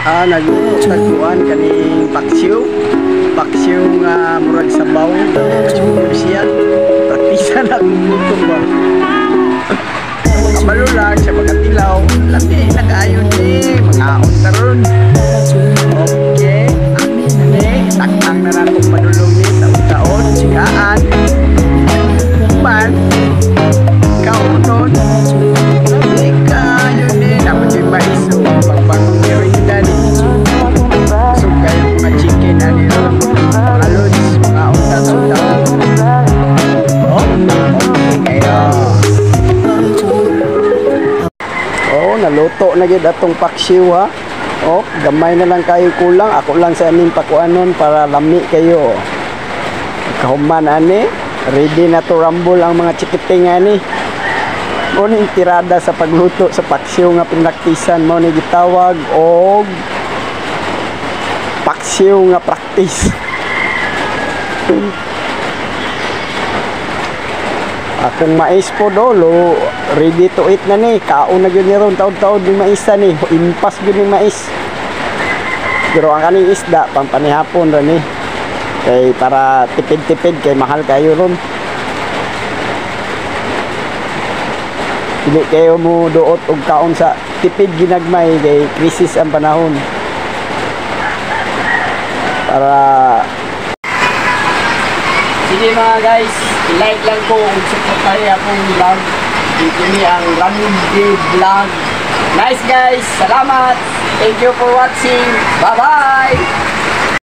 Nagtagpuan kaning paksiw nga murag sabaw siya praktisan akong gutom ba kabalo lang sa pagkatilaw laki nag-ayon mangaon karon okay takang na natong padulong ni taon-taon sigaan man kaunon kayo dapat yung maiso pagbagong merienda ni so kayo mga chicken ani mga lods mga unta-unta naluto na gid atong paksiw ha. Gamay na lang kayo kulang. Ako lang sa aming pakuanon para lami kayo. Kahuman ani, ready na to rumble ang mga chikiting ani. Mo ning tirada sa pagluto sa paksiw nga pinaktisan mo ni gitawag og paksiw nga practice. Akong mais po dolo, ready to eat na ni. Kaon na yun niron, taon-taon yung maisa ni. Impas yun yung mais. Pero ang kaning isda, pampanihapon rin ni. Kay para tipid-tipid, kay mahal kayo ron. Hindi kayo mo doot og kaon sa tipid ginagmay, kay krisis ang panahon. Para... Sige mga guys, i-like lang po kung supportahin akong vlog. Dito ni ang Randy Vlog. Nice guys, salamat. Thank you for watching. Bye-bye.